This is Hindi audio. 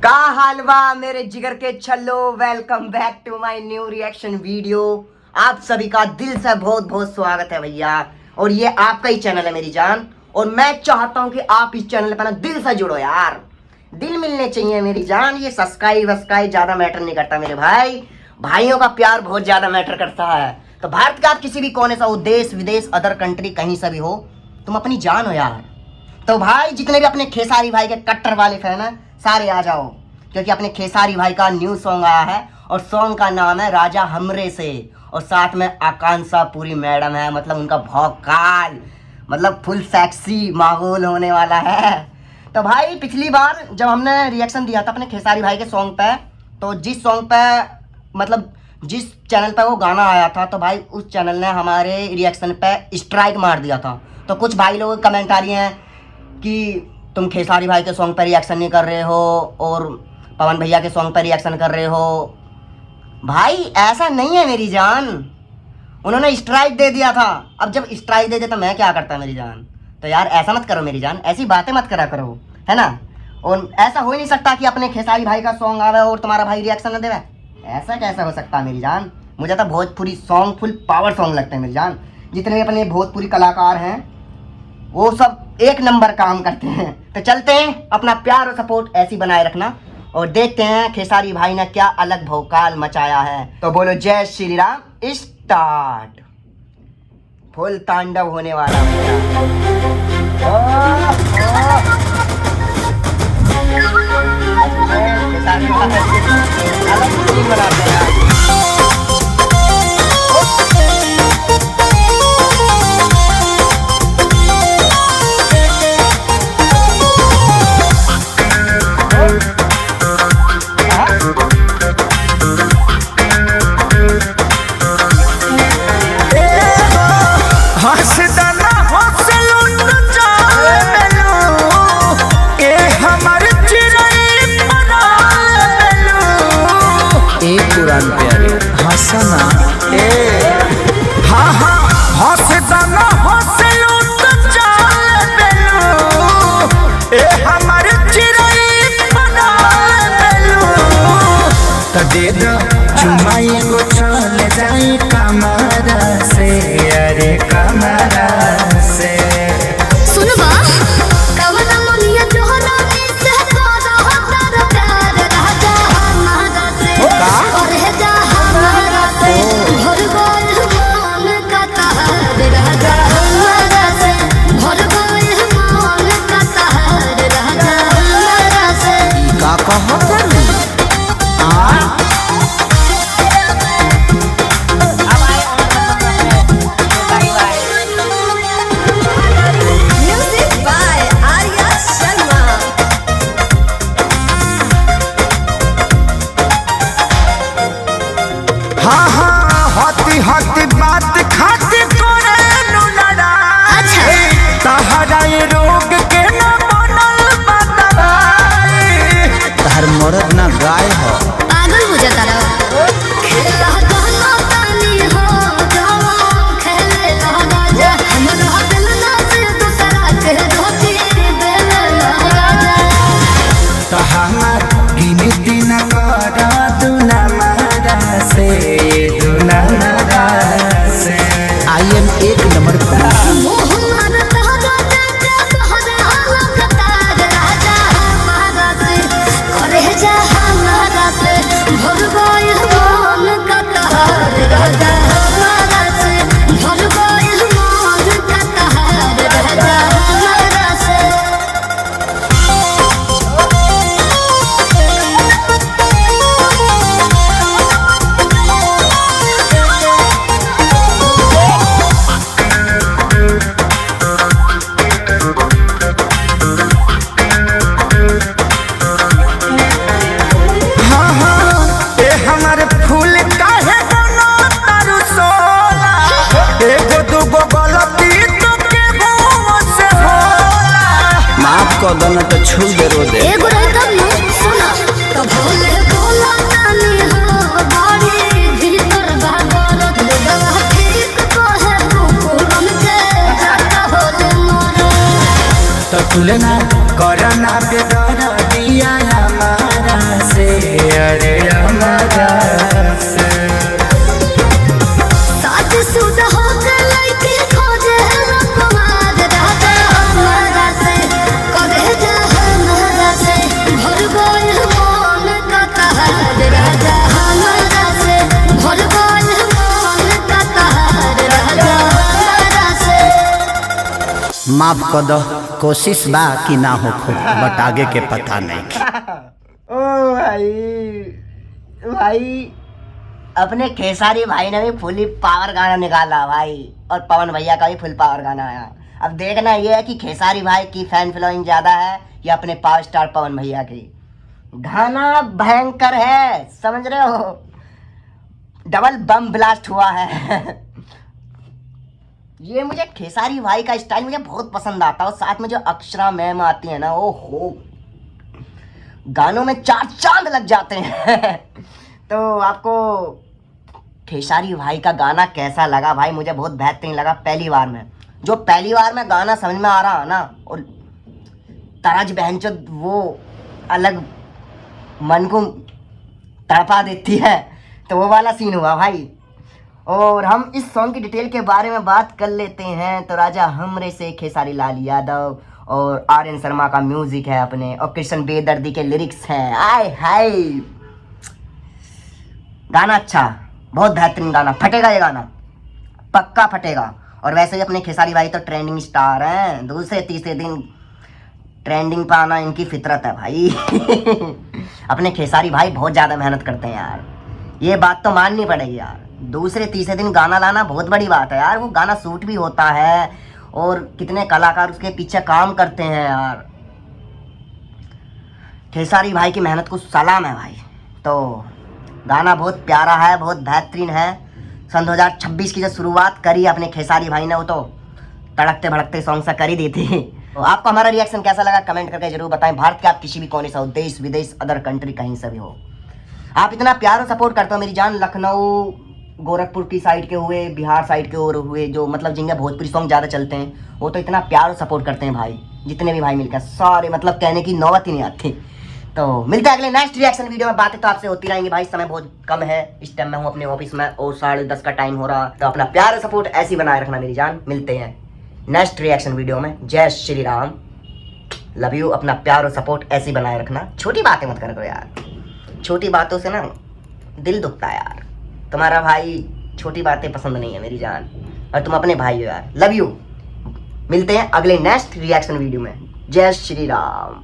का हालवा मेरे जिगर के छल्लो। Welcome back to my new reaction video. आप सभी का दिल से बहुत बहुत स्वागत है भैया। और ये आपका ही चैनल है मेरी जान, और मैं चाहता हूं कि आप इस चैनल पर ना दिल से जुड़ो यार। दिल मिलने चाहिए मेरी जान। ये सब्सक्राइब ज्यादा मैटर नहीं करता मेरे भाई। भाइयों का प्यार बहुत ज्यादा मैटर करता है। तो भारत का आप किसी भी कोने से हो, देश विदेश अदर कंट्री कहीं से भी हो, तुम अपनी जान हो यार। तो भाई जितने भी अपने खेसारी भाई के कट्टर वाले फैन हैं सारे आ जाओ, क्योंकि अपने खेसारी भाई का न्यू सॉन्ग आया है और सॉन्ग का नाम है राजा हमरे से, और साथ में आकांक्षा पूरी मैडम है। मतलब उनका भौकाल, मतलब फुल सेक्सी माहौल होने वाला है। तो भाई पिछली बार जब हमने रिएक्शन दिया था अपने खेसारी भाई के सॉन्ग पे, तो जिस सॉन्ग पे मतलब जिस चैनल पे वो गाना आया था, तो भाई उस चैनल ने हमारे रिएक्शन पे स्ट्राइक मार दिया था। तो कुछ भाई लोग कमेंट आ रही हैं कि तुम खेसारी भाई के सॉन्ग पर रिएक्शन नहीं कर रहे हो और पवन भैया के सॉन्ग पर रिएक्शन कर रहे हो। भाई ऐसा नहीं है मेरी जान, उन्होंने स्ट्राइक दे दिया था। अब जब स्ट्राइक दे दिया तो मैं क्या करता मेरी जान। तो यार ऐसा मत करो मेरी जान, ऐसी बातें मत करा करो, है ना। और ऐसा हो ही नहीं सकता कि अपने खेसारी भाई का सॉन्ग आवे और तुम्हारा भाई रिएक्शन न देवे। ऐसा कैसा हो सकता है मेरी जान। मुझे तो Bhojpuri song full power song लगते हैं मेरी जान। जितने भी अपने भोजपुरी कलाकार हैं वो सब एक नंबर काम करते हैं। तो चलते हैं, अपना प्यार और सपोर्ट ऐसी बनाए रखना और देखते हैं खेसारी भाई ने क्या अलग भौकाल मचाया है। तो बोलो जय श्री राम। स्टार्ट। फुल तांडव होने वाला पुरान प्यारे हंसना हाँ हाँ हंसना हंसलू तो चाल बेलू ए हमारे चिराई बना बेलू तो दे दो चुमाई को चल जाए कमरा से, अरे कमरा से। सुनबा कवना मनिया जोहरा में से तोरा हतार प्यार राजा हमारा से और है जा हमारा से भर गइल मन का तार राजा हमारा से भर गइल मन का तार राजा हमारा से। का कहत म्यूजिक बाय आर्या शर्मा। हाँ हाँ होती होती बात खाती करे नु लड़ाई। तहरा ये रोग के न बनल बताई। तहर मरद ना गाय हो पागल हो जाता रहा। खेला गाना तानी हो जाओ खेले लगा जा हमरा दिल ना से दूसरा के धोती दिल लगा जा। तो हमार गिनती न करा दुना मारा से, दुना मारा से। आई एम एक नंबर मोह मारता राजा तोहरा लगतार राजा हमारा से करे जा हमारा से भर गइल मन का तार राजा हमारा से भर गइल मन का तार राजा हमारा से। हाँ हाँ ए हमारे फूल काहे बनो तारू सोला। एगो दूगो गलती तो के गो से होला। माफ कर दो न तो छू दे रो दे। एगो रहे तब न सुना तो भोले बोला तानी हो बाड़ी भीतर भागल लगवा ठीक कहे कुकुरन के जाता होले मोर। तो तुलना करना पे डर दिया हमारा माफ कर दो, कोशिश बा कि ना हो बट आगे के पता नहीं। ओ भाई अपने खेसारी भाई ने भी फुल पावर गाना निकाला भाई, और पवन भैया का भी फुल पावर गाना आया। अब देखना ये है कि खेसारी भाई की फैन फॉलोइंग ज्यादा है या अपने पावर स्टार पवन भैया की। गाना भयंकर है, समझ रहे हो, डबल बम ब्लास्ट हुआ है। ये मुझे खेसारी भाई का स्टाइल मुझे बहुत पसंद आता है, और साथ में जो अक्षरा मैम आती है ना, ओ हो, गानों में 4 चांद लग जाते हैं। तो आपको खेसारी भाई का गाना कैसा लगा भाई? मुझे बहुत बेहतरीन लगा। पहली बार में गाना समझ में आ रहा है ना, और तरज बहनचो वो अलग मन को तड़पा देती है, तो वो वाला सीन हुआ भाई। और हम इस सॉन्ग की डिटेल के बारे में बात कर लेते हैं। तो राजा हमरे से खेसारी लाल यादव और आर्यन शर्मा का म्यूजिक है अपने, और कृष्ण बेदर्दी के लिरिक्स हैं। आय हाय, गाना अच्छा, बहुत बेहतरीन गाना, फटेगा ये गाना, पक्का फटेगा। और वैसे ही अपने खेसारी भाई तो ट्रेंडिंग स्टार हैं, दूसरे तीसरे दिन ट्रेंडिंग पे आना इनकी फितरत है भाई। अपने खेसारी भाई बहुत ज़्यादा मेहनत करते हैं यार, ये बात तो माननी पड़ेगी यार। दूसरे तीसरे दिन गाना लाना बहुत बड़ी बात है यार। वो गाना शूट भी होता है, और कितने कलाकार उसके पीछे काम करते हैं यार। खेसारी भाई की मेहनत को सलाम है भाई। तो गाना बहुत प्यारा है, बहुत बेहतरीन है। सन 2026 की जो शुरुआत करी अपने खेसारी भाई ने, वो तो तड़कते भड़कते सॉन्ग से कर ही दी थी। तो आपको हमारा रिएक्शन कैसा लगा कमेंट करके जरूर बताएं। भारत के आप किसी भी कोने से हो, देश विदेश अदर कंट्री कहीं से भी हो, आप इतना प्यार और सपोर्ट करते हो मेरी जान। लखनऊ गोरखपुर की साइड के हुए, बिहार साइड के और हुए, जो मतलब जिनके भोजपुरी सॉन्ग ज़्यादा चलते हैं, वो तो इतना प्यार और सपोर्ट करते हैं भाई। जितने भी भाई मिलकर सारे, मतलब कहने की नौबत ही नहीं आती। तो मिलते हैं अगले नेक्स्ट रिएक्शन वीडियो में। बातें तो आपसे होती रहेंगी भाई, समय बहुत कम है, इस टाइम मैं हूँ अपने ऑफिस में और 10:30 का टाइम हो रहा। तो अपना प्यार और सपोर्ट ऐसे ही बनाए रखना मेरी जान। मिलते हैं नेक्स्ट रिएक्शन वीडियो में। जय श्री राम, लव यू। अपना प्यार और सपोर्ट ऐसे ही बनाए रखना। छोटी बातें मत करो यार, छोटी बातों से ना दिल दुखता है यार। तुम्हारा भाई छोटी बातें पसंद नहीं है मेरी जान, और तुम अपने भाई हो यार। Love you. मिलते हैं अगले नेक्स्ट रिएक्शन वीडियो में। जय श्री राम।